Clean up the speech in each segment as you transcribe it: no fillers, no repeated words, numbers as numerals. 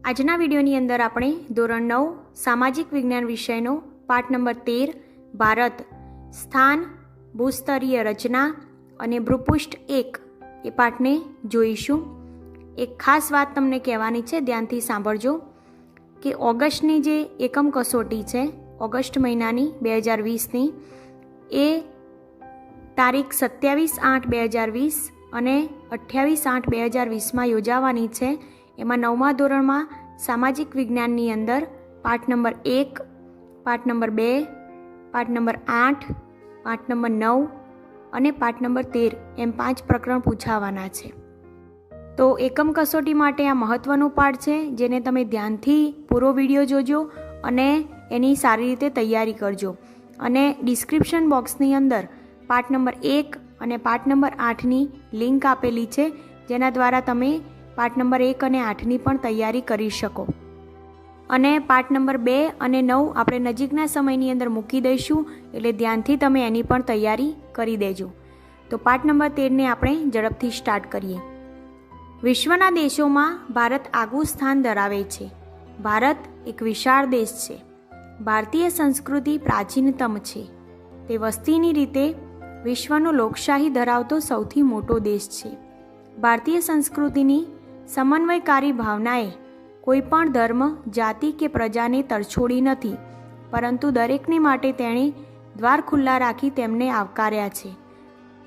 આજના વિડીયોની અંદર આપણે ધોરણ 9 સામાજિક વિજ્ઞાન વિષયનો પાઠ નંબર 13 ભારત સ્થાન ભૂસ્તરીય રચના અને ભૂપૃષ્ઠ 1 એ પાઠને જોઈશું। એક ખાસ વાત તમને કહેવાની છે, ધ્યાનથી સાંભળજો કે ઓગસ્ટની જે એકમ કસોટી છે, ઓગસ્ટ મહિનાની 2020ની, એ તારીખ 27/8/2020 અને 28/8/2020માં યોજાવાની છે। એમાં 9મા ધોરણમાં સામાજિક વિજ્ઞાનની અંદર પાઠ નંબર 1, પાઠ નંબર 2, પાઠ નંબર 8, પાઠ નંબર 9 અને પાઠ નંબર 13 એમ 5 પ્રકરણ પૂછાવાના છે। તો એકમ કસોટી માટે આ મહત્ત્વનો પાઠ છે, જેને તમે ધ્યાનથી પૂરો વિડીયો જોજો અને એની સારી રીતે તૈયારી કરજો। અને ડિસ્ક્રિપ્શન બોક્સની અંદર પાઠ નંબર 1 અને પાઠ નંબર 8ની લિંક આપેલી છે, જેના દ્વારા તમે પાઠ નંબર 1 અને 8ની પણ તૈયારી કરી શકો। અને પાઠ નંબર 2 અને 9 આપણે નજીકના સમયની અંદર મૂકી દઈશું, એટલે ધ્યાનથી તમે એની પણ તૈયારી કરી દેજો। તો પાઠ નંબર 13ને આપણે ઝડપથી સ્ટાર્ટ કરીએ। વિશ્વના દેશોમાં ભારત આગવું સ્થાન ધરાવે છે। ભારત એક વિશાળ દેશ છે। ભારતીય સંસ્કૃતિ પ્રાચીનતમ છે। તે વસ્તીની રીતે વિશ્વનો લોકશાહી ધરાવતો સૌથી મોટો દેશ છે। ભારતીય સંસ્કૃતિની સમન્વયકારી ભાવનાએ કોઈ પણ ધર્મ, જાતિ કે પ્રજાને તરછોડી નથી, પરંતુ દરેકને માટે તેણે દ્વાર ખુલ્લા રાખી તેમને આવકાર્યા છે।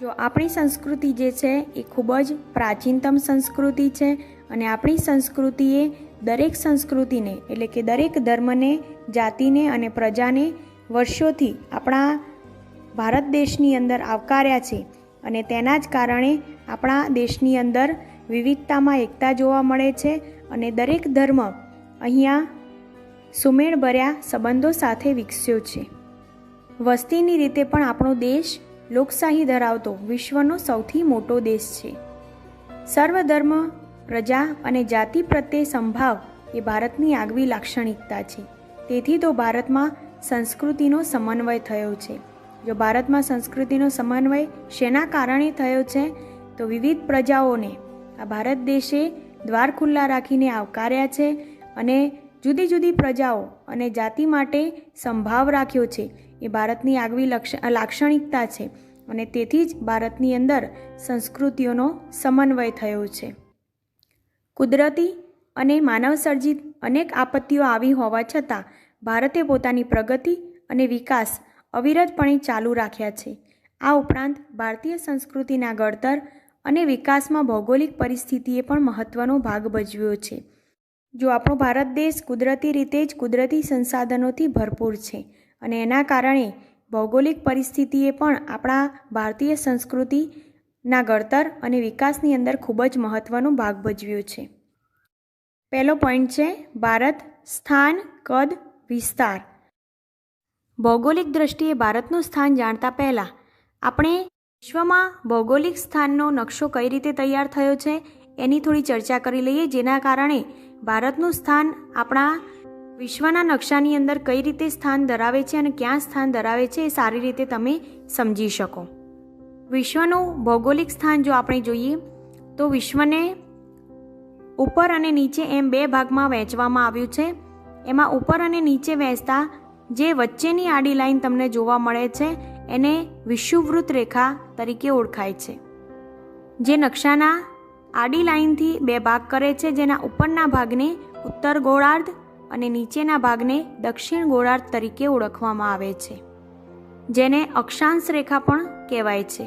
જો આપણી સંસ્કૃતિ જે છે એ ખૂબ જ પ્રાચીનતમ સંસ્કૃતિ છે, અને આપણી સંસ્કૃતિએ દરેક સંસ્કૃતિને એટલે કે દરેક ધર્મને, જાતિને અને પ્રજાને વર્ષોથી આપણા ભારત દેશની અંદર આવકાર્યા છે। અને તેના જ કારણે આપણા દેશની અંદર વિવિધતામાં એકતા જોવા મળે છે, અને દરેક ધર્મ અહીંયા સુમેળભર્યા સંબંધો સાથે વિકસ્યો છે। વસ્તીની રીતે પણ આપણો દેશ લોકશાહી ધરાવતો વિશ્વનો સૌથી મોટો દેશ છે। સર્વધર્મ, પ્રજા અને જાતિ પ્રત્યે સંભાવ એ ભારતની આગવી લાક્ષણિકતા છે। તેથી તો ભારતમાં સંસ્કૃતિનો સમન્વય થયો છે। જો ભારતમાં સંસ્કૃતિનો સમન્વય શેના કારણે થયો છે, તો વિવિધ પ્રજાઓને આ ભારત દેશે દ્વાર ખુલ્લા રાખીને આવકાર્યા છે, અને જુદી જુદી પ્રજાઓ અને જાતિ માટે સંભાવ રાખ્યો છે। એ ભારતની આગવી લાક્ષણિકતા છે, અને તેથી જ ભારતની અંદર સંસ્કૃતિઓનો સમન્વય થયો છે। કુદરતી અને માનવસર્જિત અનેક આપત્તિઓ આવી હોવા છતાં ભારતે પોતાની પ્રગતિ અને વિકાસ અવિરતપણે ચાલુ રાખ્યા છે। આ ઉપરાંત ભારતીય સંસ્કૃતિના ઘડતર અને વિકાસમાં ભૌગોલિક પરિસ્થિતિએ પણ મહત્ત્વનો ભાગ ભજવ્યો છે। જો આપણો ભારત દેશ કુદરતી રીતે જ કુદરતી સંસાધનોથી ભરપૂર છે, અને એના કારણે ભૌગોલિક પરિસ્થિતિએ પણ આપણા ભારતીય સંસ્કૃતિના ઘડતર અને વિકાસની અંદર ખૂબ જ મહત્ત્વનો ભાગ ભજવ્યો છે। પહેલો પોઈન્ટ છે ભારત સ્થાન, કદ, વિસ્તાર। ભૌગોલિક દ્રષ્ટિએ ભારતનું સ્થાન જાણતા પહેલાં આપણે વિશ્વમાં ભૌગોલિક સ્થાનનો નકશો કઈ રીતે તૈયાર થયો છે એની થોડી ચર્ચા કરી લઈએ, જેના કારણે ભારતનું સ્થાન આપણા વિશ્વના નકશાની અંદર કઈ રીતે સ્થાન ધરાવે છે અને ક્યાં સ્થાન ધરાવે છે એ સારી રીતે તમે સમજી શકો। વિશ્વનું ભૌગોલિક સ્થાન જો આપણે જોઈએ તો વિશ્વને ઉપર અને નીચે એમ 2 ભાગમાં વહેંચવામાં આવ્યું છે। એમાં ઉપર અને નીચે વહેંચતા જે વચ્ચેની આડી લાઈન તમને જોવા મળે છે એને વિષુવવૃત્ત રેખા તરીકે ઓળખાય છે, જે નકશાના આડી લાઈનથી 2 ભાગ કરે છે, જેના ઉપરના ભાગને ઉત્તર ગોળાર્ધ અને નીચેના ભાગને દક્ષિણ ગોળાર્ધ તરીકે ઓળખવામાં આવે છે, જેને અક્ષાંશ રેખા પણ કહેવાય છે।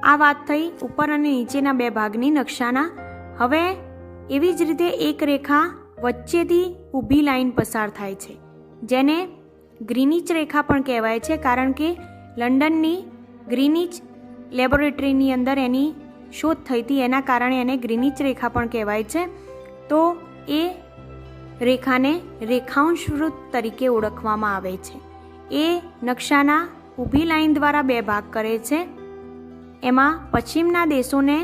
આ વાત થઈ ઉપર અને નીચેના 2 ભાગની નકશાના। હવે એવી જ રીતે એક રેખા વચ્ચેથી ઊભી લાઈન પસાર થાય છે, જેને ગ્રીનિચ રેખા પણ કહેવાય છે, કારણ કે લંડનની ગ્રીનિચ લેબોરેટરીની અંદર એની શોધ થઈ હતી, એના કારણે એને ગ્રીનિચ રેખા પણ કહેવાય છે। તો એ રેખાને રેખાંશ વૃત્ત તરીકે ઓળખવામાં આવે છે। એ નકશાના ઊભી લાઈન દ્વારા 2 ભાગ કરે છે। એમાં પશ્ચિમના દેશોને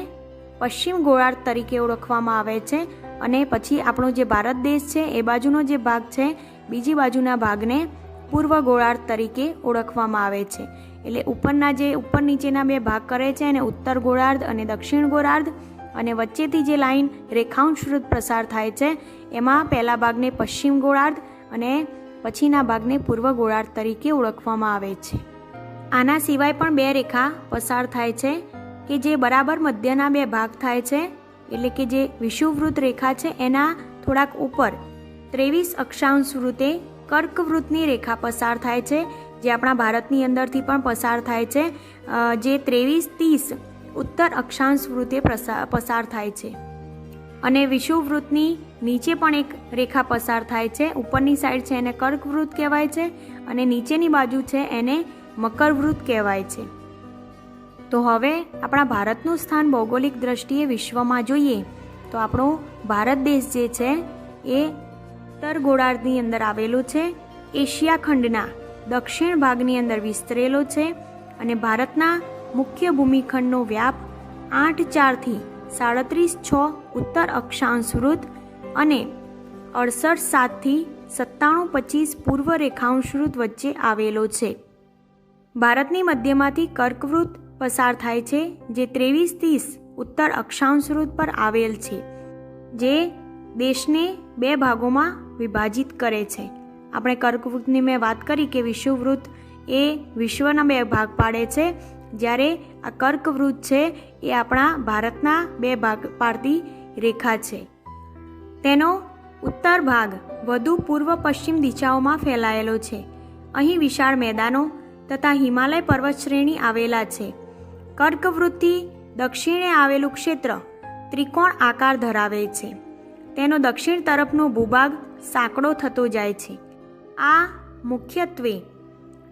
પશ્ચિમ ગોળાર્ધ તરીકે ઓળખવામાં આવે છે, અને પછી આપણો જે ભારત દેશ છે એ બાજુનો જે ભાગ છે, બીજી બાજુના ભાગને પૂર્વ ગોળાર્ધ તરીકે ઓળખવામાં આવે છે। એટલે ઉપર નીચેના 2 ભાગ કરે છે, અને ઉત્તર ગોળાર્ધ અને દક્ષિણ ગોળાર્ધ, અને વચ્ચેથી જે લાઈન રેખાંશ વૃત્ત પસાર થાય છે એમાં પહેલા ભાગને પશ્ચિમ ગોળાર્ધ અને પછીના ભાગને પૂર્વ ગોળાર્ધ તરીકે ઓળખવામાં આવે છે. આના સિવાય પણ બે રેખા પસાર થાય છે કે જે બરાબર મધ્યના બે ભાગ થાય છે, એટલે કે જે વિષુવવૃત્ત રેખા છે એના થોડાક ઉપર 23 અક્ષાંશ વૃત્તે કર્કવૃત્તની રેખા પસાર થાય છે, જે આપણા ભારતની અંદરથી પણ પસાર થાય છે, જે 23-30 ઉત્તર અક્ષાંશ વૃત્તે પસાર થાય છે. અને વિષુવવૃત્તની નીચે પણ એક રેખા પસાર થાય છે. ઉપરની સાઈડ છે એને કર્કવૃત્ત કહેવાય છે અને નીચેની બાજુ છે એને મકરવૃત્ત કહેવાય છે. તો હવે આપણા ભારતનું સ્થાન ભૌગોલિક દ્રષ્ટિએ વિશ્વમાં જોઈએ તો આપણો ભારત દેશ જે છે એ ઉત્તર ગોળાર્ધની અંદર આવેલો છે, એશિયા ખંડના દક્ષિણ ભાગની અંદર વિસ્તરેલો છે અને ભારતના મુખ્ય ભૂમિખંડનો વ્યાપ 8.4 થી 37.6 ઉત્તર અક્ષાંશ વૃત્ત અને 68.7 થી 97.25 પૂર્વ રેખાંશ વૃત્ત વચ્ચે આવેલો છે. ભારતની મધ્યમાંથી કર્કવૃત્ત પસાર થાય છે, જે 23-30 ઉત્તર અક્ષાંશ વૃત્ત પર આવેલ છે, જે દેશને બે ભાગોમાં વિભાજિત કરે છે. આપણે કર્કવૃત્તની મેં વાત કરી કે વિષુવવૃત્ત એ વિશ્વના બે ભાગ પાડે છે, જ્યારે આ કર્કવૃત્ત છે એ આપણા ભારતના બે ભાગ પાડતી રેખા છે. તેનો ઉત્તર ભાગ વધુ પૂર્વ પશ્ચિમ દિશાઓમાં ફેલાયેલો છે. અહીં વિશાળ મેદાનો તથા હિમાલય પર્વત શ્રેણી આવેલા છે. કર્કવૃત્તથી દક્ષિણે આવેલું ક્ષેત્ર ત્રિકોણ આકાર ધરાવે છે. તેનો દક્ષિણ તરફનો ભૂભાગ સાંકડો થતો જાય છે. આ મુખ્યત્વે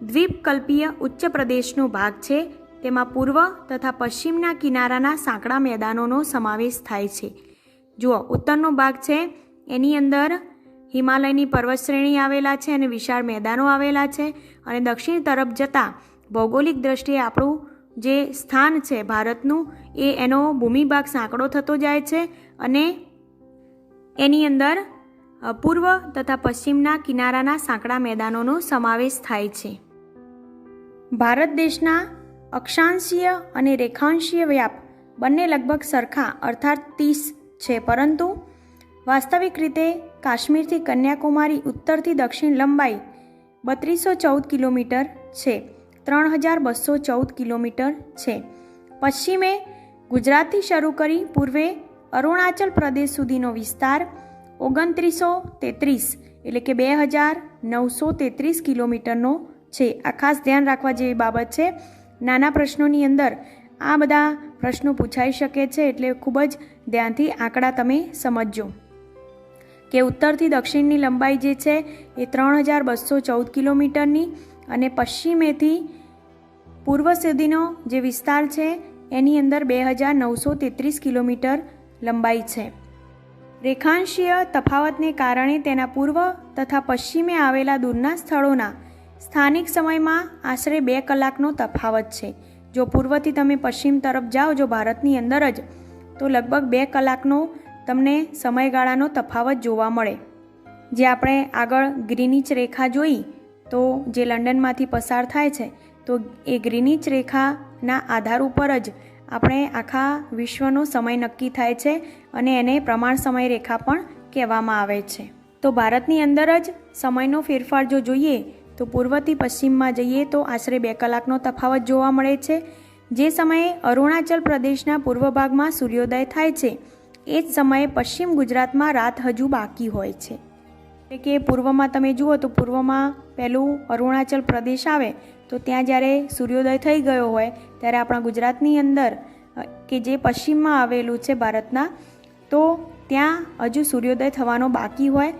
દ્વીપકલ્પીય ઉચ્ચ પ્રદેશનો ભાગ છે. તેમાં પૂર્વ તથા પશ્ચિમના કિનારાના સાંકડા મેદાનોનો સમાવેશ થાય છે. જુઓ, ઉત્તરનો ભાગ છે એની અંદર હિમાલયની પર્વત શ્રેણી આવેલા છે અને વિશાળ મેદાનો આવેલા છે, અને દક્ષિણ તરફ જતાં ભૌગોલિક દ્રષ્ટિએ આપણું જે સ્થાન છે ભારતનું એનો ભૂમિભાગ સાંકડો થતો જાય છે અને એની અંદર પૂર્વ તથા પશ્ચિમના કિનારાના સાંકડા મેદાનોનો સમાવેશ થાય છે. ભારત દેશના અક્ષાંશીય અને રેખાંશીય વ્યાપ બંને લગભગ સરખા અર્થાત 30 છે, પરંતુ વાસ્તવિક રીતે કાશ્મીરથી કન્યાકુમારી ઉત્તરથી દક્ષિણ લંબાઈ 3214 કિલોમીટર છે, 3214 કિલોમીટર છે. પશ્ચિમે ગુજરાતથી શરૂ કરી પૂર્વે અરુણાચલ પ્રદેશ સુધીનો વિસ્તાર 2933 એટલે કે 2933 કિલોમીટરનો છે. આ ખાસ ધ્યાન રાખવા જેવી બાબત છે. નાના પ્રશ્નોની અંદર આ બધા પ્રશ્નો પૂછાઈ શકે છે, એટલે ખૂબ જ ધ્યાનથી આંકડા તમે સમજજો કે ઉત્તરથી દક્ષિણની લંબાઈ જે છે એ 3214 કિલોમીટરની અને પશ્ચિમેથી પૂર્વ સુધીનો જે વિસ્તાર છે એની અંદર 2933 કિલોમીટર લંબાઈ છે. રેખાંશીય તફાવતને કારણે તેના પૂર્વ તથા પશ્ચિમે આવેલા દૂરના સ્થળોના સ્થાનિક સમયમાં આશરે 2 કલાકનો તફાવત છે. જો પૂર્વથી તમે પશ્ચિમ તરફ જાઓ જો ભારતની અંદર જ, તો લગભગ 2 કલાકનો તમને સમયગાળાનો તફાવત જોવા મળે. જે આપણે આગળ ગ્રીનિચ રેખા જોઈ તો જે લંડનમાંથી પસાર થાય છે, તો એ ગ્રીનિચ રેખાના આધાર ઉપર જ આપણે આખા વિશ્વનો સમય નક્કી થાય છે અને એને પ્રમાણ સમય રેખા પણ કહેવામાં આવે છે. તો ભારતની અંદર જ સમયનો ફેરફાર જો જોઈએ તો પૂર્વથી પશ્ચિમમાં જઈએ તો આશરે 2 કલાકનો તફાવત જોવા મળે છે. જે સમયે અરુણાચલ પ્રદેશના પૂર્વ ભાગમાં સૂર્યોદય થાય છે એ જ સમયે પશ્ચિમ ગુજરાતમાં રાત હજુ બાકી હોય છે. એટલે કે પૂર્વમાં તમે જુઓ તો પૂર્વમાં પહેલું અરુણાચલ પ્રદેશ આવે તો ત્યાં જ્યારે સૂર્યોદય થઈ ગયો હોય ત્યારે આપણા ગુજરાતની અંદર કે જે પશ્ચિમમાં આવેલું છે ભારતના, તો ત્યાં હજુ સૂર્યોદય થવાનો બાકી હોય,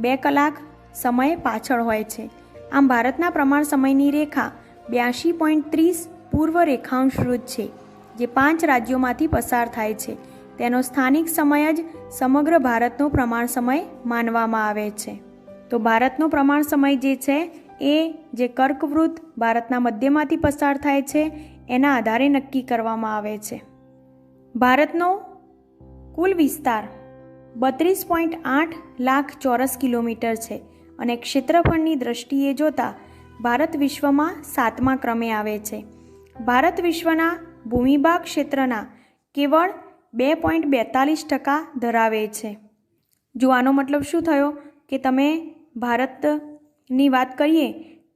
2 કલાક સમય પાછળ હોય છે. આમ ભારતના પ્રમાણ સમયની રેખા 82.30 પૂર્વ રેખાંશ વૃત્ત છે, જે 5 રાજ્યોમાંથી પસાર થાય છે. તેનો સ્થાનિક સમય જ સમગ્ર ભારતનો પ્રમાણ સમય માનવામાં આવે છે. તો ભારતનો પ્રમાણ સમય જે છે એ જે કર્કવૃત્ત ભારતના મધ્યમાંથી પસાર થાય છે એના આધારે નક્કી કરવામાં આવે છે. ભારતનો કુલ વિસ્તાર 32.8 લાખ ચોરસ કિલોમીટર છે અને ક્ષેત્રફળની દ્રષ્ટિએ જોતાં ભારત વિશ્વમાં 7મા ક્રમે આવે છે. ભારત વિશ્વના ભૂમિભાગ ક્ષેત્રના કેવળ 2.42% ધરાવે છે. જો આનો મતલબ શું થયો કે તમે ભારતની વાત કરીએ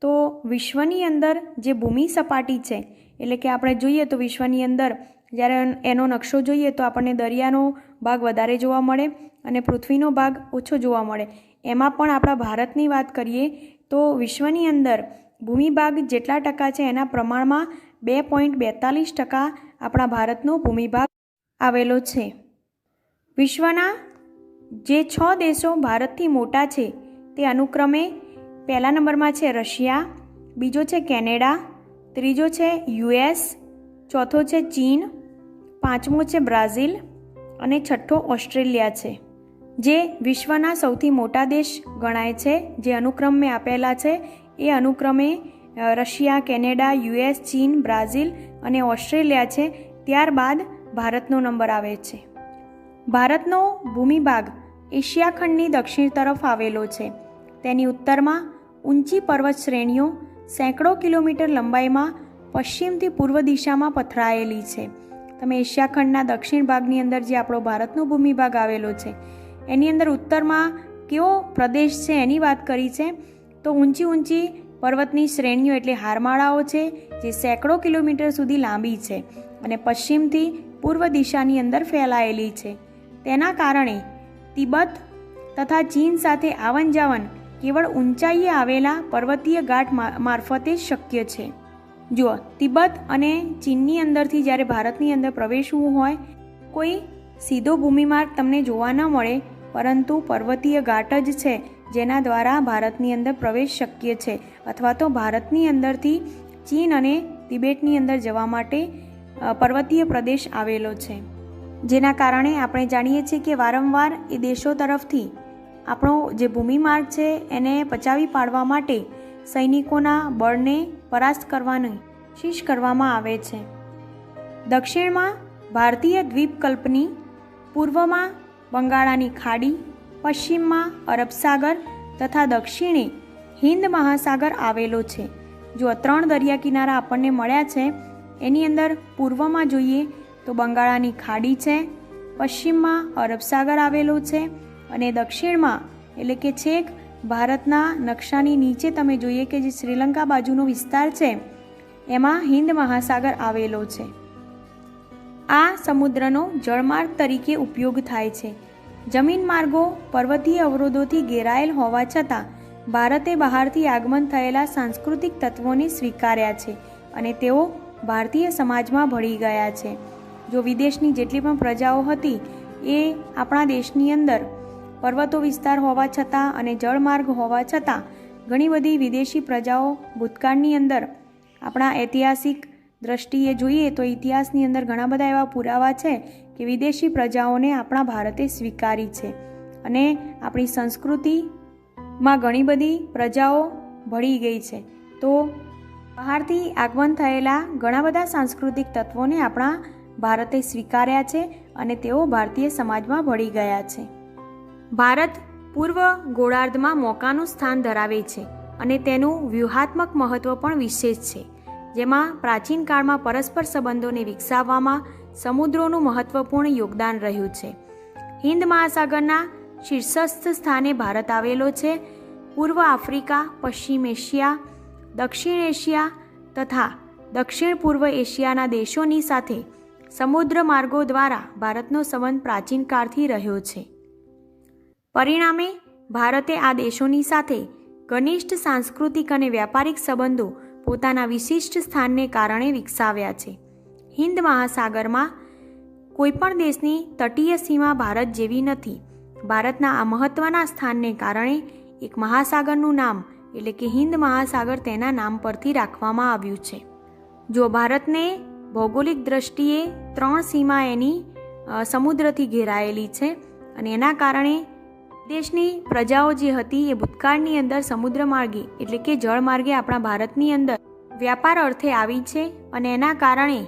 તો વિશ્વની અંદર જે ભૂમિ સપાટી છે, એટલે કે આપણે જોઈએ તો વિશ્વની અંદર જ્યારે એનો નકશો જોઈએ તો આપણને દરિયાનો ભાગ વધારે જોવા મળે અને પૃથ્વીનો ભાગ ઓછો જોવા મળે. એમાં પણ આપણા ભારતની વાત કરીએ તો વિશ્વની અંદર ભૂમિભાગ જેટલા ટકા છે એના પ્રમાણમાં 2.42% આપણા ભારતનો ભૂમિભાગ આવેલો છે. વિશ્વના જે 6 દેશો ભારતથી મોટા છે તે અનુક્રમે પહેલા નંબરમાં છે રશિયા, બીજો છે કેનેડા, ત્રીજો છે US, ચોથો છે ચીન, પાંચમો છે બ્રાઝિલ અને છઠ્ઠો ઓસ્ટ્રેલિયા છે. જે વિશ્વના સૌથી મોટા દેશ ગણાય છે, જે અનુક્રમ મેં આપેલા છે એ અનુક્રમે રશિયા, કેનેડા, US, ચીન, બ્રાઝિલ અને ઓસ્ટ્રેલિયા છે. ત્યારબાદ ભારતનો નંબર આવે છે. ભારતનો ભૂમિભાગ એશિયા ખંડની દક્ષિણ તરફ આવેલો છે. તેની ઉત્તરમાં ઊંચી પર્વત શ્રેણીઓ સેંકડો કિલોમીટર લંબાઈમાં પશ્ચિમથી પૂર્વ દિશામાં પથરાયેલી છે. તમે એશિયા ખંડના દક્ષિણ ભાગની અંદર જે આપણો ભારતનો ભૂમિભાગ આવેલો છે એની અંદર ઉત્તરમાં કેવો પ્રદેશ છે એની વાત કરી છે તો ઊંચી પર્વતની શ્રેણીઓ એટલે હારમાળાઓ છે જે સેંકડો કિલોમીટર સુધી લાંબી છે અને પશ્ચિમથી પૂર્વ દિશાની અંદર ફેલાયેલી છે. તેના કારણે તિબેટ તથા ચીન સાથે આવન જાવન કેવળ ઊંચાઈએ આવેલા પર્વતીય ઘાટ મારફતે શક્ય છે. જુઓ, તિબેટ અને ચીનની અંદરથી જ્યારે ભારતની અંદર પ્રવેશવું હોય કોઈ સીધો ભૂમિમાર્ગ તમને જોવા ન મળે, પરંતુ પર્વતીય ઘાટ જ છે જેના દ્વારા ભારતની અંદર પ્રવેશ શક્ય છે, અથવા તો ભારતની અંદરથી ચીન અને તિબેટની અંદર જવા માટે પર્વતીય પ્રદેશ આવેલો છે. જેના કારણે આપણે જાણીએ છીએ કે વારંવાર એ દેશો તરફથી આપણો જે ભૂમિમાર્ગ છે એને પચાવી પાડવા માટે સૈનિકોના બળને પરાસ્ત કરવાની કોશિશ કરવામાં આવે છે. દક્ષિણમાં ભારતીય દ્વીપકલ્પની, પૂર્વમાં બંગાળાની ખાડી, પશ્ચિમમાં અરબ સાગર તથા દક્ષિણે હિન્દ મહાસાગર આવેલો છે. જો 3 દરિયા કિનારા આપણને મળ્યા છે એની અંદર પૂર્વમાં જોઈએ તો બંગાળાની ખાડી છે, પશ્ચિમમાં અરબ સાગર આવેલો છે અને દક્ષિણમાં એટલે કે છેક ભારતના નકશાની નીચે તમે જોઈએ કે જે શ્રીલંકા બાજુનો વિસ્તાર છે એમાં હિન્દ મહાસાગર આવેલો છે. આ સમુદ્રનો જળમાર્ગ તરીકે ઉપયોગ થાય છે. જમીન માર્ગો પર્વતીય અવરોધોથી ઘેરાયેલ હોવા છતાં ભારતે બહારથી આગમન થયેલા સાંસ્કૃતિક તત્વોને સ્વીકાર્યા છે અને તેઓ ભારતીય સમાજમાં ભળી ગયા છે. જો વિદેશની જેટલી પણ પ્રજાઓ હતી એ આપણા દેશની અંદર પર્વતો વિસ્તાર હોવા છતાં અને જળમાર્ગ હોવા છતાં ઘણી બધી વિદેશી પ્રજાઓ ભૂતકાળની અંદર આપણા ઐતિહાસિક દ્રષ્ટિએ જોઈએ તો ઇતિહાસની અંદર ઘણા બધા એવા પુરાવા છે કે વિદેશી પ્રજાઓને આપણા ભારતે સ્વીકારી છે અને આપણી સંસ્કૃતિમાં ઘણી બધી પ્રજાઓ ભળી ગઈ છે. તો બહારથી આગમન થયેલા ઘણા બધા સાંસ્કૃતિક તત્વોને આપણા ભારતે સ્વીકાર્યા છે અને તેઓ ભારતીય સમાજમાં ભળી ગયા છે. ભારત પૂર્વ ગોળાર્ધમાં મોકાનું સ્થાન ધરાવે છે અને તેનું વ્યૂહાત્મક મહત્ત્વ પણ વિશેષ છે, જેમાં પ્રાચીન કાળમાં પરસ્પર સંબંધોને વિકસાવવામાં સમુદ્રોનું મહત્વપૂર્ણ યોગદાન રહ્યું છે. હિન્દ મહાસાગરના શીર્ષસ્થ સ્થાને ભારત આવેલો છે. પૂર્વ આફ્રિકા, પશ્ચિમ એશિયા, દક્ષિણ એશિયા તથા દક્ષિણ પૂર્વ એશિયાના દેશોની સાથે સમુદ્ર માર્ગો દ્વારા ભારતનો સંબંધ પ્રાચીન કાળથી રહ્યો છે. પરિણામે ભારતે આ દેશોની સાથે ઘનિષ્ઠ સાંસ્કૃતિક અને વ્યાપારિક સંબંધો પોતાના વિશિષ્ટ સ્થાનને કારણે વિકસાવ્યા છે. હિન્દ મહાસાગરમાં કોઈપણ દેશની તટીય સીમા ભારત જેવી નથી. ભારતના આ મહત્ત્વના સ્થાનને કારણે એક મહાસાગરનું નામ એટલે કે હિન્દ મહાસાગર તેના નામ પરથી રાખવામાં આવ્યું છે. જો ભારતને ભૌગોલિક દ્રષ્ટિએ 3 સીમા એની સમુદ્રથી ઘેરાયેલી છે અને એના કારણે દેશની પ્રજાઓ જે હતી એ ભૂતકાળની અંદર સમુદ્ર માર્ગે એટલે કે જળ માર્ગે આપણા ભારતની અંદર વ્યાપાર અર્થે આવી છે અને એના કારણે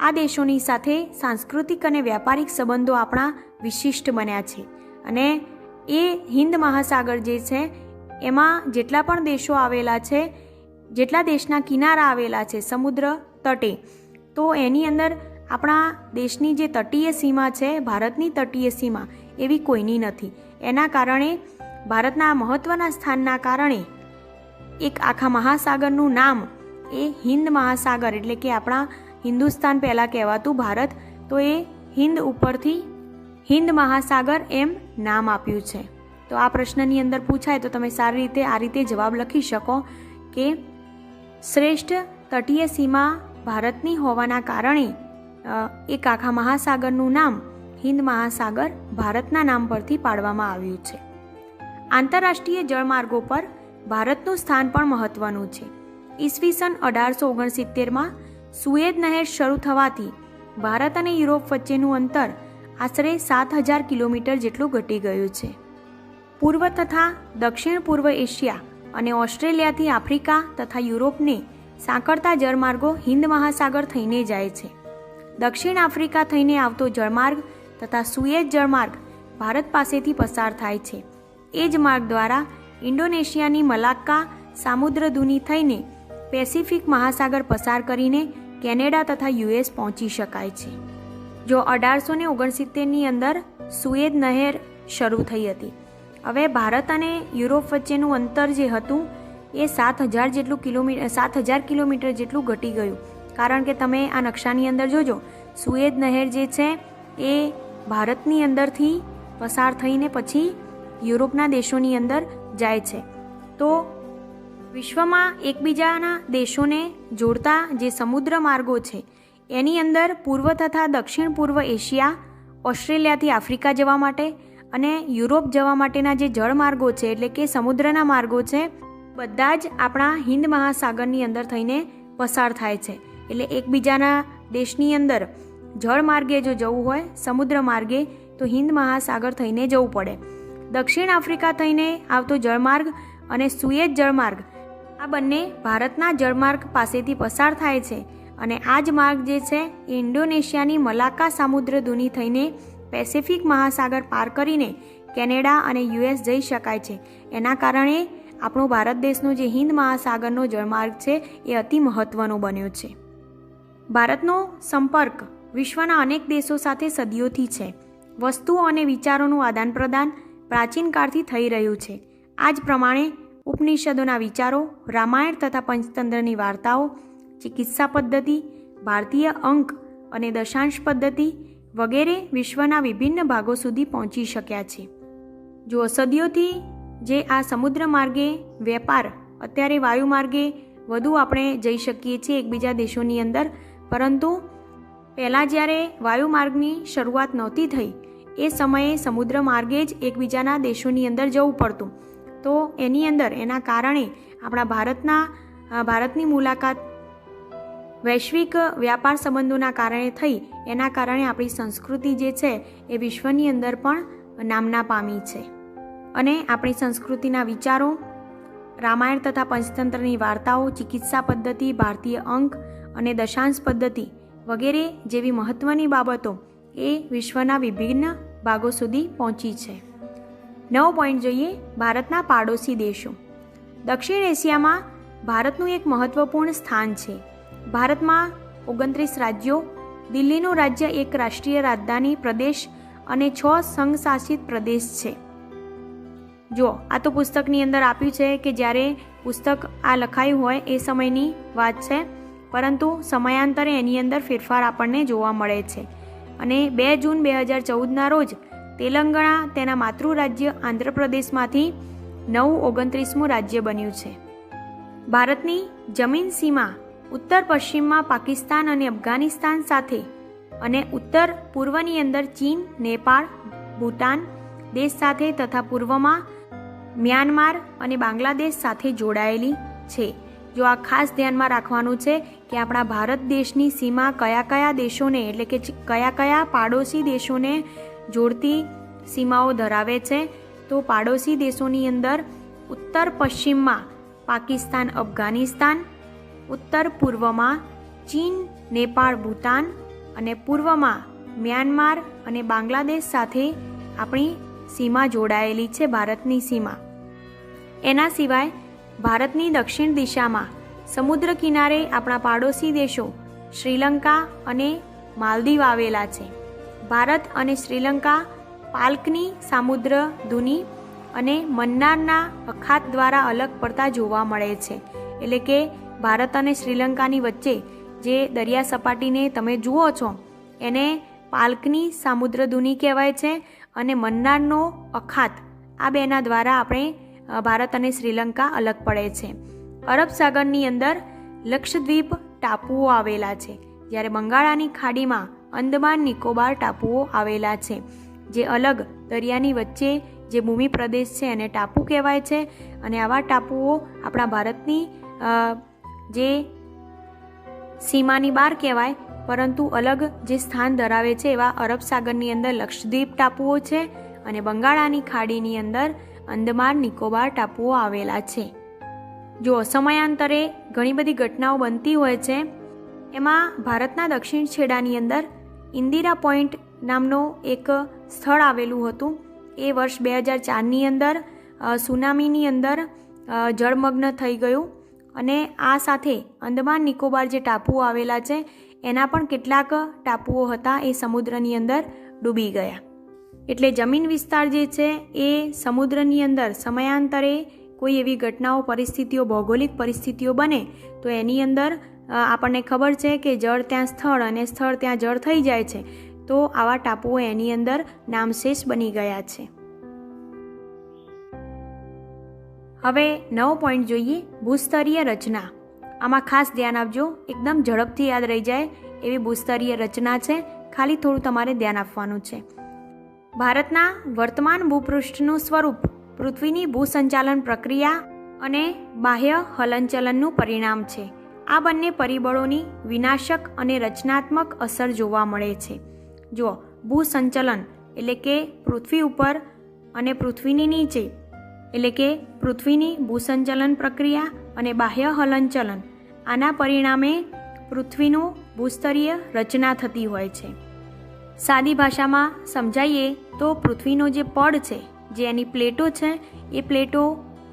આ દેશોની સાથે સાંસ્કૃતિક અને વ્યાપારિક સંબંધો આપણા વિશિષ્ટ બન્યા છે. અને એ હિન્દ મહાસાગર જે છે એમાં જેટલા પણ દેશો આવેલા છે, જેટલા દેશના કિનારા આવેલા છે સમુદ્ર તટે, તો એની અંદર આપણા દેશની જે તટીય સીમા છે, ભારતની તટીય સીમા એવી કોઈની નથી. એના કારણે ભારતના મહત્ત્વના સ્થાનના કારણે એક આખા મહાસાગરનું નામ એ હિન્દ મહાસાગર, એટલે કે આપણા હિન્દુસ્તાન પહેલાં કહેવાતું ભારત, તો એ હિન્દ ઉપરથી હિન્દ મહાસાગર એમ નામ આપ્યું છે. તો આ પ્રશ્નની અંદર પૂછાય તો તમે સારી રીતે આ રીતે જવાબ લખી શકો કે શ્રેષ્ઠ તટીય સીમા ભારતની હોવાના કારણે એક આખા મહાસાગરનું નામ હિન્દ મહાસાગર ભારતના નામ પરથી પાડવામાં આવ્યું છે. આંતરરાષ્ટ્રીય જળમાર્ગો પર ભારતનું સ્થાન પણ મહત્વનું છે. ઈસવીસન 1869માં સુએઝ નહેર શરૂ થવાથી ભારત અને યુરોપ વચ્ચેનું અંતર આશરે 7,000 કિલોમીટર જેટલું ઘટી ગયું છે. પૂર્વ તથા દક્ષિણ પૂર્વ એશિયા અને ઓસ્ટ્રેલિયાથી આફ્રિકા તથા યુરોપને સાંકળતા જળમાર્ગો હિન્દ મહાસાગર થઈને જાય છે. દક્ષિણ આફ્રિકા થઈને આવતો જળમાર્ગ તથા સુએઝ જળમાર્ગ ભારત પાસેથી પસાર થાય છે. એ જ માર્ગ દ્વારા ઇન્ડોનેશિયાની મલાક્કા સામુદ્રધુની થઈને પેસિફિક મહાસાગર પસાર કરીને કેનેડા તથા યુએસ પહોંચી શકાય છે. જો 1869ની અંદર સુએઝ નહેર શરૂ થઈ હતી. હવે ભારત અને યુરોપ વચ્ચેનું અંતર જે હતું એ 7,000 કિલોમીટર જેટલું ઘટી ગયું. કારણ કે તમે આ નકશાની અંદર જોજો, સુએઝ નહેર જે છે એ ભારતની અંદરથી પસાર થઈને પછી યુરોપના દેશોની અંદર જાય છે. તો વિશ્વમાં એકબીજાના દેશોને જોડતા જે સમુદ્ર માર્ગો છે એની અંદર પૂર્વ તથા દક્ષિણ પૂર્વ એશિયા, ઓસ્ટ્રેલિયાથી આફ્રિકા જવા માટે અને યુરોપ જવા માટેના જે જળમાર્ગો છે, એટલે કે સમુદ્રના માર્ગો છે, બધા જ આપણા હિન્દ મહાસાગરની અંદર થઈને પસાર થાય છે. એટલે એકબીજાના દેશની અંદર જળ માર્ગે જો જવું હોય, સમુદ્ર માર્ગે, તો હિન્દ મહાસાગર થઈને જવું પડે. દક્ષિણ આફ્રિકા થઈને આવતો જળમાર્ગ અને સુએઝ જળમાર્ગ આ બંને ભારતના જળમાર્ગ પાસેથી પસાર થાય છે. અને આ જ માર્ગ જે છે એ ઇન્ડોનેશિયાની મલાક્કા સામુદ્રધુની થઈને પેસિફિક મહાસાગર પાર કરીને કેનેડા અને યુએસ જઈ શકાય છે. એના કારણે આપણો ભારત દેશનો જે હિન્દ મહાસાગરનો જળમાર્ગ છે એ અતિ મહત્ત્વનો બન્યો છે. ભારતનો સંપર્ક વિશ્વના અનેક દેશો સાથે સદીઓથી છે. વસ્તુઓ અને વિચારોનું આદાન પ્રદાન પ્રાચીન કાળથી થઈ રહ્યું છે. આ જ પ્રમાણે ઉપનિષદોના વિચારો, રામાયણ તથા પંચતંત્રની વાર્તાઓ, ચિકિત્સા પદ્ધતિ, ભારતીય અંક અને દશાંશ પદ્ધતિ વગેરે વિશ્વના વિભિન્ન ભાગો સુધી પહોંચી શક્યા છે. જો સદીઓથી જે આ સમુદ્ર માર્ગે વેપાર, અત્યારે વાયુ માર્ગે વધુ આપણે જઈ શકીએ છીએ એકબીજા દેશોની અંદર, પરંતુ પહેલાં જ્યારે વાયુ માર્ગની શરૂઆત નહોતી થઈ એ સમયે સમુદ્ર માર્ગે જ એકબીજાના દેશોની અંદર જવું પડતું. તો એની અંદર એના કારણે આપણા ભારતની મુલાકાત વૈશ્વિક વ્યાપાર સંબંધોના કારણે થઈ. એના કારણે આપણી સંસ્કૃતિ જે છે એ વિશ્વની અંદર પણ નામના પામી છે. અને આપણી સંસ્કૃતિના વિચારો, રામાયણ તથા પંચતંત્રની વાર્તાઓ, ચિકિત્સા પદ્ધતિ, ભારતીય અંક અને દશાંશ પદ્ધતિ વગેરે જેવી મહત્ત્વની બાબતો એ વિશ્વના વિભિન્ન ભાગો સુધી પહોંચી છે. 9 પોઈન્ટ જોઈએ. ભારતના પાડોશી દેશો. દક્ષિણ એશિયામાં ભારતનું એક મહત્વપૂર્ણ સ્થાન છે. ભારતમાં 29 રાજ્યો, દિલ્હીનું રાજ્ય એક રાષ્ટ્રીય રાજધાની પ્રદેશ અને 6 સંઘશાસિત પ્રદેશ છે. જો આ તો પુસ્તકની અંદર આપ્યું છે કે જ્યારે પુસ્તક આ લખાયું હોય એ સમયની વાત છે, પરંતુ સમયાંતરે એની અંદર ફેરફાર આપણને જોવા મળે છે. અને 2 જૂન 2014ના રોજ તેલંગાણા તેના માતૃ રાજ્ય આંધ્રપ્રદેશમાંથી 29મું રાજ્ય બન્યું છે. ભારતની જમીન સીમા ઉત્તર પશ્ચિમમાં પાકિસ્તાન અને અફઘાનિસ્તાન સાથે અને ઉત્તર પૂર્વની અંદર ચીન, નેપાળ, ભૂટાન દેશ સાથે તથા પૂર્વમાં મ્યાનમાર અને બાંગ્લાદેશ સાથે જોડાયેલી છે. જો આ ખાસ ધ્યાનમાં રાખવાનું છે કે આપણા ભારત દેશની સીમા કયા કયા દેશોને, એટલે કે કયા કયા પાડોશી દેશોને જોડતી સીમાઓ ધરાવે છે. તો પાડોશી દેશોની અંદર ઉત્તર પશ્ચિમમાં પાકિસ્તાન, અફઘાનિસ્તાન, ઉત્તર પૂર્વમાં ચીન, નેપાળ, ભૂટાન અને પૂર્વમાં મ્યાનમાર અને બાંગ્લાદેશ સાથે આપણી સીમા જોડાયેલી છે, ભારતની સીમા. એના સિવાય ભારતની દક્ષિણ દિશામાં સમુદ્ર કિનારે આપણા પાડોશી દેશો શ્રીલંકા અને માલદીવ આવેલા છે. ભારત અને શ્રીલંકા પાલ્કની સામુદ્ર ધુની અને મન્નારના અખાત દ્વારા અલગ પડતા જોવા મળે છે. એટલે કે ભારત અને શ્રીલંકાની વચ્ચે જે દરિયા સપાટીને તમે જુઓ છો એને પાલ્કની સામુદ્ર ધુની કહેવાય છે અને મન્નારનો અખાત, આ બેના દ્વારા આપણે ભારત અને શ્રીલંકા અલગ પડે છે. અરબ સાગરની અંદર લક્ષદ્વીપ ટાપુઓ આવેલા છે, જ્યારે બંગાળાની ખાડીમાં અંદમાન નિકોબાર ટાપુઓ આવેલા છે. જે અલગ દરિયાની વચ્ચે જે ભૂમિ પ્રદેશ છે એને ટાપુ કહેવાય છે. અને આવા ટાપુઓ આપણા ભારતની જે સીમાની બહાર કહેવાય, પરંતુ અલગ જે સ્થાન ધરાવે છે એવા અરબ સાગરની અંદર લક્ષદ્વીપ ટાપુઓ છે અને બંગાળાની ખાડીની અંદર અંદમાન નિકોબાર ટાપુઓ આવેલા છે. જો સમયાંતરે ઘણી બધી ઘટનાઓ બનતી હોય છે. એમાં ભારતના દક્ષિણ છેડાની અંદર ઇન્દિરા પોઈન્ટ નામનો એક સ્થળ આવેલું હતું. એ વર્ષ 2004ની અંદર સુનામીની અંદર જળમગ્ન થઈ ગયું અને આ સાથે અંદમાન નિકોબાર જે ટાપુઓ આવેલા છે એના પણ કેટલાક ટાપુઓ હતા એ સમુદ્રની અંદર ડૂબી ગયા. એટલે જમીન વિસ્તાર જે છે એ સમુદ્રની અંદર સમયાંતરે કોઈ એવી ઘટનાઓ, પરિસ્થિતિઓ, ભૌગોલિક પરિસ્થિતિઓ બને તો એની અંદર આપણને ખબર છે કે જળ ત્યાં સ્થળ અને સ્થળ ત્યાં જળ થઈ જાય છે. તો આવા ટાપુઓ એની અંદર નામશેષ બની ગયા છે. હવે 9 પોઈન્ટ જોઈએ, ભૂસ્તરીય રચના. આમાં ખાસ ધ્યાન આપજો, એકદમ ઝડપથી યાદ રહી જાય એવી ભૂસ્તરીય રચના છે. ખાલી થોડું તમારે ધ્યાન આપવાનું છે. ભારતના વર્તમાન ભૂપૃષ્ઠનું સ્વરૂપ પૃથ્વીની ભૂસંચાલન પ્રક્રિયા અને બાહ્ય હલનચલનનું પરિણામ છે. આ બંને પરિબળોની વિનાશક અને રચનાત્મક અસર જોવા મળે છે. જો ભૂસંચલન એટલે કે પૃથ્વી ઉપર અને પૃથ્વીની નીચે, એટલે કે પૃથ્વીની ભૂસંચલન પ્રક્રિયા અને બાહ્ય હલનચલન, આના પરિણામે પૃથ્વીનું ભૂસ્તરીય રચના થતી હોય છે. સાદી ભાષામાં સમજાવીએ તો પૃથ્વીનો જે પડ છે, જે એની પ્લેટો છે, એ પ્લેટો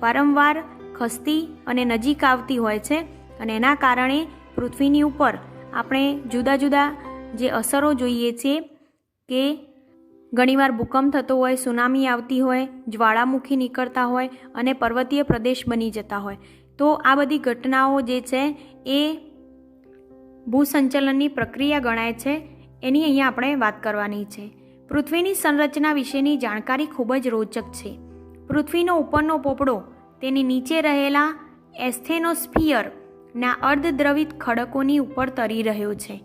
વારંવાર ખસતી અને નજીક આવતી હોય છે અને એના કારણે પૃથ્વીની ઉપર આપણે જુદા જુદા જે અસરો જોઈએ છીએ કે ઘણીવાર ભૂકંપ થતો હોય, સુનામી આવતી હોય, જ્વાળામુખી નીકળતા હોય અને પર્વતીય પ્રદેશ બની જતા હોય. તો આ બધી ઘટનાઓ જે છે એ ભૂસંચલનની પ્રક્રિયા ગણાય છે. એની અહીંયા આપણે વાત કરવાની છે. પૃથ્વીની સંરચના વિશેની જાણકારી ખૂબ જ રોચક છે. પૃથ્વીનો ઉપરનો પોપડો તેની નીચે રહેલા એસ્થેનોસ્ફિયરના અર્ધદ્રવિત ખડકોની ઉપર તરી રહ્યો છે.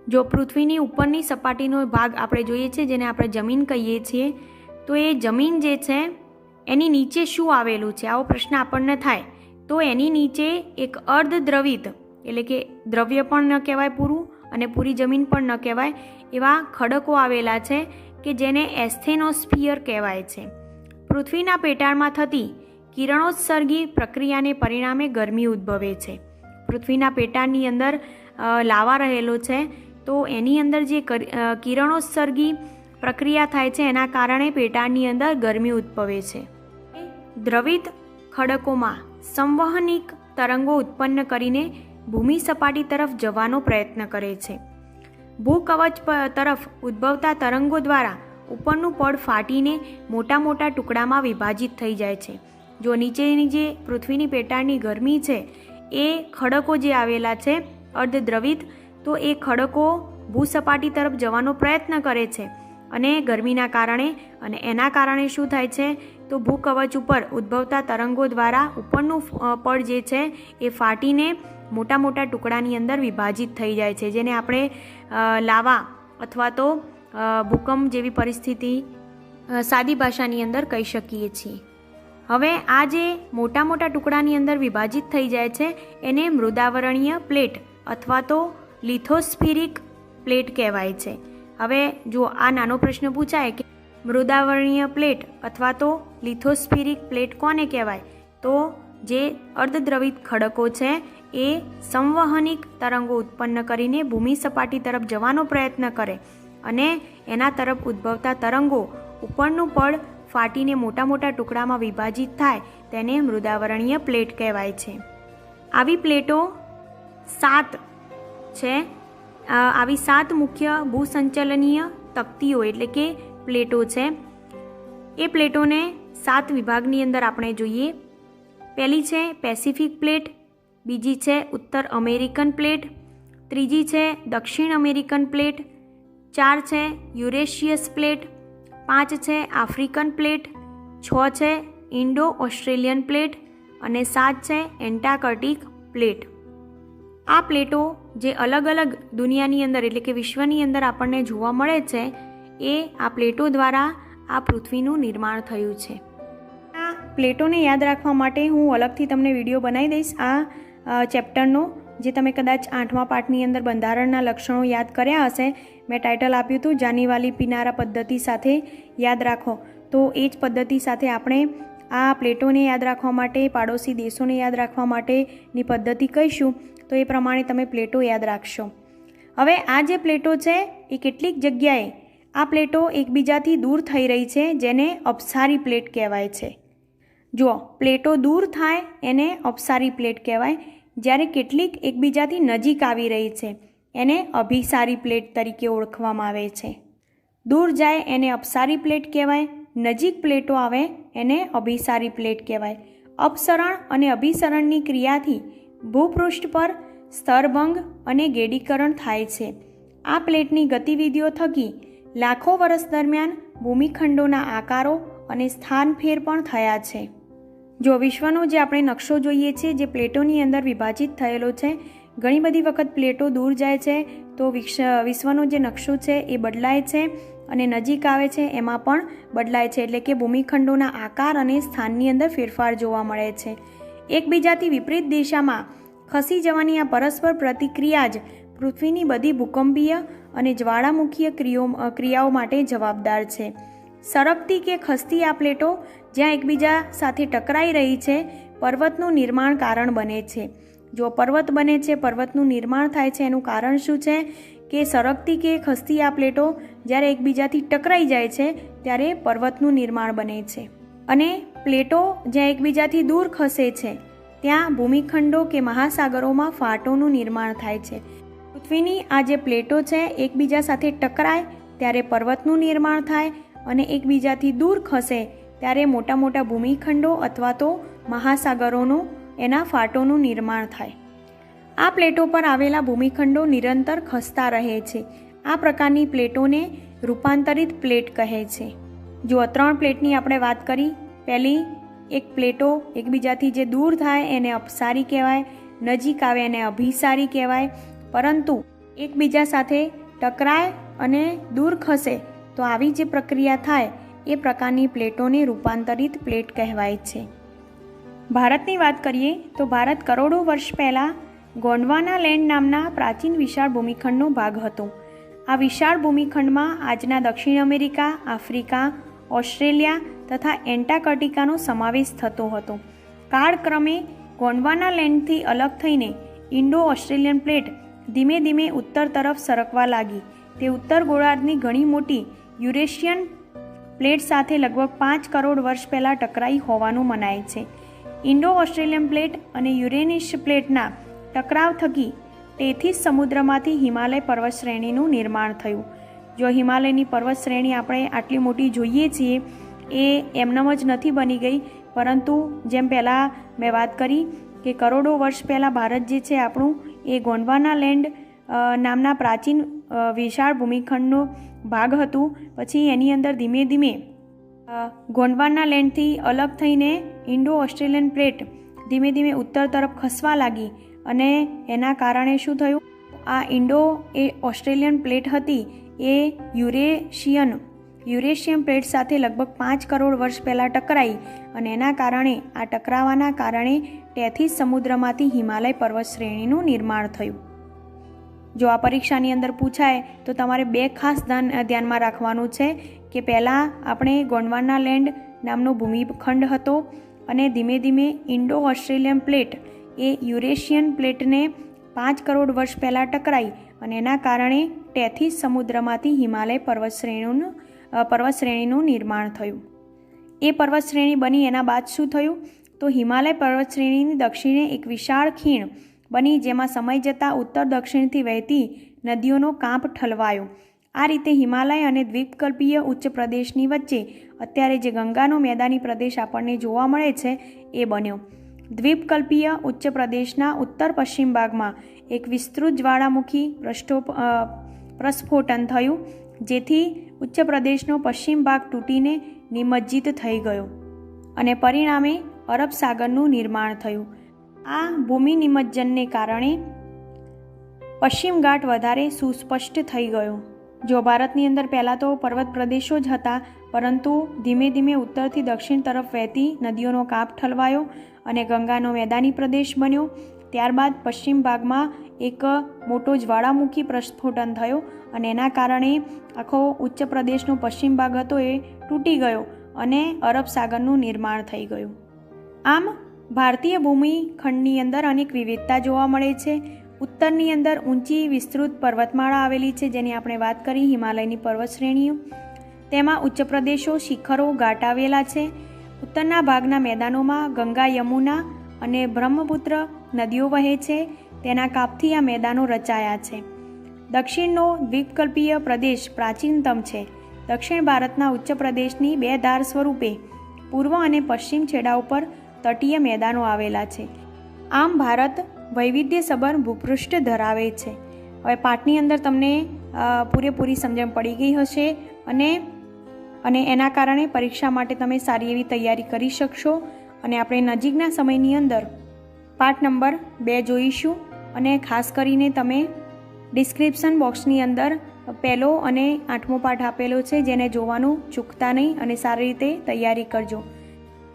જો પૃથ્વીની ઉપરની સપાટીનો ભાગ આપણે જોઈએ છીએ, જેને આપણે જમીન કહીએ છીએ, તો એ જમીન જે છે એની નીચે શું આવેલું છે, આવો પ્રશ્ન આપણને થાય તો એની નીચે એક અર્ધદ્રવિત, એટલે કે દ્રવ્ય પણ ન કહેવાય પૂરું અને પૂરી જમીન પણ ન કહેવાય એવા ખડકો આવેલા છે કે જેને એસ્થેનોસ્ફિયર કહેવાય છે. પૃથ્વીના પેટાળમાં થતી કિરણોત્સર્ગી પ્રક્રિયાને પરિણામે ગરમી ઉદ્ભવે છે. પૃથ્વીના પેટાળની અંદર લાવા રહેલો છે, તો એની અંદર જે કિરણોત્સર્ગી પ્રક્રિયા થાય છે એના કારણે પેટાળની અંદર ગરમી ઉદ્ભવે છે. દ્રવિત ખડકોમાં સંવહનિક તરંગો ઉત્પન્ન કરીને ભૂમિ સપાટી તરફ જવાનો પ્રયત્ન કરે છે. ભૂકવચ તરફ ઉદ્ભવતા તરંગો દ્વારા ઉપરનું પડ ફાટીને મોટા મોટા ટુકડામાં વિભાજિત થઈ જાય છે. જો નીચેની જે પૃથ્વીની પેટાળની ગરમી છે એ ખડકો જે આવેલા છે અર્ધદ્રવિત, તો એ ખડકો ભૂસપાટી તરફ જવાનો પ્રયત્ન કરે છે અને ગરમીના કારણે, અને એના કારણે શું થાય છે તો ભૂકવચ ઉપર ઉદ્ભવતા તરંગો દ્વારા ઉપરનું પડ જે છે એ ફાટીને મોટા મોટા ટુકડાની અંદર વિભાજિત થઈ જાય છે, જેને આપણે લાવા અથવા તો ભૂકંપ જેવી પરિસ્થિતિ સાદી ભાષાની અંદર કહી શકીએ છીએ. હવે આ જે મોટા મોટા ટુકડાની અંદર વિભાજિત થઈ જાય છે એને મૃદાવરણીય પ્લેટ અથવા તો લિથોસ્ફિરિક પ્લેટ કહેવાય છે. હવે જો આ નાનો પ્રશ્ન પૂછાય કે મૃદાવરણીય પ્લેટ અથવા તો લિથોસ્ફિરિક પ્લેટ કોને કહેવાય, તો જે અર્ધદ્રવિત ખડકો છે એ સંવહનિક તરંગો ઉત્પન્ન કરીને ભૂમિ સપાટી તરફ જવાનો પ્રયત્ન કરે અને એના તરફ ઉદ્ભવતા તરંગો ઉપરનું પડ ફાટીને મોટા મોટા ટુકડામાં વિભાજિત થાય તેને મૃદાવરણીય પ્લેટ કહેવાય છે. આવી પ્લેટો 7 છે આવી 7 મુખ્ય ભૂસંચલનીય તકતીઓ એટલે કે પ્લેટો છે. એ પ્લેટોને 7 વિભાગની અંદર આપણે જોઈએ. પહેલી છે પેસિફિક પ્લેટ, બીજી છે ઉત્તર અમેરિકન પ્લેટ, ત્રીજી છે દક્ષિણ અમેરિકન પ્લેટ, 4 છે યુરેશિયસ પ્લેટ, 5 છે આફ્રિકન પ્લેટ, 6 છે ઇન્ડો ઓસ્ટ્રેલિયન પ્લેટ અને 7 છે એન્ટાર્કટિક પ્લેટ. આ પ્લેટો જે અલગ અલગ દુનિયાની અંદર એટલે કે વિશ્વની અંદર આપણને જોવા મળે છે એ આ પ્લેટો દ્વારા આ પૃથ્વીનું નિર્માણ થયું છે. આ પ્લેટોને યાદ રાખવા માટે હું અલગથી તમને વિડીયો બનાવી દઈશ આ ચેપ્ટરનો, જે તમે કદાચ 8મા પાઠની અંદર બંધારણના લક્ષણો યાદ કર્યા હશે. મેં ટાઇટલ આપ્યું હતું જાનીવાલી પિનારા પદ્ધતિ સાથે યાદ રાખો. તો એ જ પદ્ધતિ સાથે આપણે આ પ્લેટોને યાદ રાખવા માટે, પાડોશી દેશોને યાદ રાખવા માટેની પદ્ધતિ કહીશું. તો એ પ્રમાણે તમે પ્લેટો યાદ રાખશો. હવે આ જે પ્લેટો છે એ કેટલીક જગ્યાએ આ પ્લેટો એકબીજાથી દૂર થઈ રહી છે, જેને અપસારી પ્લેટ કહેવાય છે. જુઓ, પ્લેટો દૂર થાય એને અપસારી પ્લેટ કહેવાય. જ્યારે કેટલીક એકબીજાથી નજીક આવી રહી છે એને અભિસારી પ્લેટ તરીકે ઓળખવામાં આવે છે. દૂર જાય એને અપસારી પ્લેટ કહેવાય, નજીક પ્લેટો આવે એને અભિસારી પ્લેટ કહેવાય. અપસરણ અને અભિસરણની ક્રિયાથી ભૂપૃષ્ઠ પર સ્તરભંગ અને ગેડીકરણ થાય છે. આ પ્લેટની ગતિવિધિઓ થકી લાખો વર્ષ દરમિયાન ભૂમિખંડોના આકારો અને સ્થાનફેર પણ થયા છે. જો વિશ્વનો જે આપણે નકશો જોઈએ છીએ, જે પ્લેટોની અંદર વિભાજિત થયેલો છે, ઘણી બધી વખત પ્લેટો દૂર જાય છે તો વિશ્વનો જે નકશો છે એ બદલાય છે અને નજીક આવે છે એમાં પણ બદલાય છે. એટલે કે ભૂમિખંડોના આકાર અને સ્થાનની અંદર ફેરફાર જોવા મળે છે. એકબીજાથી વિપરીત દિશામાં ખસી જવાની આ પરસ્પર પ્રતિક્રિયા જ પૃથ્વીની બધી ભૂકંપીય અને જ્વાળામુખીય ક્રિયાઓ માટે જવાબદાર છે. સરકતી કે ખસતી આ પ્લેટો જ્યાં એકબીજા સાથે ટકરાઈ રહી છે, પર્વતનું નિર્માણ કારણ બને છે. જો પર્વત બને છે, પર્વતનું નિર્માણ થાય છે, એનું કારણ શું છે કે સરકતી કે ખસતી આ પ્લેટો જ્યારે એકબીજાથી ટકરાઈ જાય છે ત્યારે પર્વતનું નિર્માણ બને છે. અને પ્લેટો જ્યાં એકબીજાથી દૂર ખસે છે ત્યાં ભૂમિખંડો કે મહાસાગરોમાં ફાટોનું નિર્માણ થાય છે. પૃથ્વીની આ જે પ્લેટો છે એકબીજા સાથે ટકરાય ત્યારે પર્વતનું નિર્માણ થાય અને એકબીજાથી દૂર ખસે ત્યારે મોટા મોટા ભૂમિખંડો અથવા તો મહાસાગરોનું એના ફાટોનું નિર્માણ થાય. આ પ્લેટો પર આવેલા ભૂમિખંડો નિરંતર ખસતા રહે છે. આ પ્રકારની પ્લેટોને રૂપાંતરિત પ્લેટ કહે છે. જો 3 પ્લેટની આપણે વાત કરી. પહેલી એક પ્લેટો એકબીજાથી જે દૂર થાય એને અપસારી કહેવાય, નજીક આવે એને અભિસારી કહેવાય. પરંતુ એકબીજા સાથે ટકરાય અને દૂર ખસે તો આવી જે પ્રક્રિયા થાય એ પ્રકારની પ્લેટોને રૂપાંતરિત પ્લેટ કહેવાય છે. ભારતની વાત કરીએ તો ભારત કરોડો વર્ષ પહેલાં ગોંડવાના લેન્ડ નામના પ્રાચીન વિશાળ ભૂમિખંડનો ભાગ હતો. આ વિશાળ ભૂમિખંડમાં આજના દક્ષિણ અમેરિકા, આફ્રિકા, ઓસ્ટ્રેલિયા તથા એન્ટાર્કટિકાનો સમાવેશ થતો હતો. કાળક્રમે ગોંડવાના લેન્ડથી અલગ થઈને ઇન્ડો ઓસ્ટ્રેલિયન પ્લેટ ધીમે ધીમે ઉત્તર તરફ સરકવા લાગી. તે ઉત્તર ગોળાર્ધની ઘણી મોટી યુરેશિયન પ્લેટ સાથે લગભગ 5 કરોડ વર્ષ પહેલાં ટકરાઈ હોવાનું મનાય છે. ઇન્ડો ઓસ્ટ્રેલિયન પ્લેટ અને યુરેનિશ પ્લેટના ટકરાવ થકી ટેથીસ સમુદ્રમાંથી હિમાલય પર્વત શ્રેણીનું નિર્માણ થયું. જો હિમાલયની પર્વત શ્રેણી આપણે આટલી મોટી જોઈએ છીએ એ એમનેમ જ નથી બની ગઈ, પરંતુ જેમ પહેલાં મેં વાત કરી કે કરોડો વર્ષ પહેલાં ભારત જે છે આપણું એ ગોંડવાના લેન્ડ નામના પ્રાચીન વિશાળ ભૂમિખંડનો ભાગ હતું. પછી એની અંદર ધીમે ધીમે ગોંડવાના લેન્ડથી અલગ થઈને ઇન્ડો ઓસ્ટ્રેલિયન પ્લેટ ધીમે ધીમે ઉત્તર તરફ ખસવા લાગી અને એના કારણે શું થયું, આ ઇન્ડો એ ઓસ્ટ્રેલિયન પ્લેટ હતી એ યુરેશિયન પ્લેટ સાથે લગભગ 5 કરોડ વર્ષ પહેલાં ટકરાઈ અને એના કારણે આ ટકરાવાના કારણે ટેથીસ સમુદ્રમાંથી હિમાલય પર્વત શ્રેણીનું નિર્માણ થયું. જો આ પરીક્ષાની અંદર પૂછાય તો તમારે 2 ખાસ ધ્યાનમાં રાખવાનું છે કે પહેલાં આપણે ગોંડવાના લેન્ડ નામનો ભૂમિખંડ હતો અને ધીમે ધીમે ઇન્ડો ઓસ્ટ્રેલિયન પ્લેટ એ યુરેશિયન પ્લેટને 5 કરોડ વર્ષ પહેલાં ટકરાઈ અને એના કારણે ટેથીસ સમુદ્રમાંથી હિમાલય પર્વત શ્રેણીનું નિર્માણ થયું. એ પર્વત શ્રેણી બની એના બાદ શું થયું તો હિમાલય પર્વત શ્રેણીની દક્ષિણે એક વિશાળ ખીણ બની, જેમાં સમય જતાં ઉત્તર દક્ષિણથી વહેતી નદીઓનો કાંપ ઠલવાયો. આ રીતે હિમાલય અને દ્વીપકલ્પીય ઉચ્ચ પ્રદેશની વચ્ચે અત્યારે જે ગંગાનો મેદાની પ્રદેશ આપણને જોવા મળે છે એ બન્યો. દ્વીપકલ્પીય ઉચ્ચ પ્રદેશના ઉત્તર પશ્ચિમ ભાગમાં એક વિસ્તૃત જ્વાળામુખી પ્રસ્ફોટન થયું, જેથી ઉચ્ચ પ્રદેશનો પશ્ચિમ ભાગ તૂટીને નિમજ્જિત થઈ ગયો અને પરિણામે અરબ સાગરનું નિર્માણ થયું. આ ભૂમિ નિમજ્જનને કારણે પશ્ચિમ ઘાટ વધારે સુસ્પષ્ટ થઈ ગયો. જો ભારતની અંદર પહેલાં તો પર્વત પ્રદેશો જ હતા, પરંતુ ધીમે ધીમે ઉત્તરથી દક્ષિણ તરફ વહેતી નદીઓનો કાપ ઠલવાયો અને ગંગાનો મેદાની પ્રદેશ બન્યો. ત્યારબાદ પશ્ચિમ ભાગમાં એક મોટો જ્વાળામુખી પ્રસ્ફોટન થયો અને એના કારણે આખો ઉચ્ચ પ્રદેશનો પશ્ચિમ ભાગ હતો એ તૂટી ગયો અને અરબ સાગરનું નિર્માણ થઈ ગયું. આમ ભારતીય ભૂમિખંડની અંદર અનેક વિવિધતા જોવા મળે છે. ઉત્તરની અંદર ઊંચી વિસ્તૃત પર્વતમાળા આવેલી છે, જેની આપણે વાત કરી, હિમાલયની પર્વત શ્રેણીઓ. તેમાં ઉચ્ચ પ્રદેશો, શિખરો, ઘાટ આવેલા છે. ઉત્તરના ભાગના મેદાનોમાં ગંગા, યમુના અને બ્રહ્મપુત્ર નદીઓ વહે છે. તેના કાપથી આ મેદાનો રચાયા છે. દક્ષિણનો દ્વીપકલ્પીય પ્રદેશ પ્રાચીનતમ છે. દક્ષિણ ભારતના ઉચ્ચ પ્રદેશની બે ધાર સ્વરૂપે પૂર્વ અને પશ્ચિમ છેડા ઉપર તટીય મેદાનો આવેલા છે. આમ ભારત વૈવિધ્યસભર ભૂપૃષ્ઠ ધરાવે છે. હવે પાઠની અંદર તમને પૂરેપૂરી સમજણ પડી ગઈ હશે અને એના કારણે પરીક્ષા માટે તમે સારી એવી તૈયારી કરી શકશો. અને આપણે નજીકના સમયની અંદર પાઠ નંબર 2 જોઈશું. અને ખાસ કરીને તમે ડિસ્ક્રિપ્શન બોક્સની અંદર 1લો અને 8મો પાઠ આપેલો છે, જેને જોવાનું ચૂકતા નહીં અને સારી રીતે તૈયારી કરજો.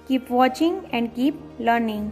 Keep watching and keep learning.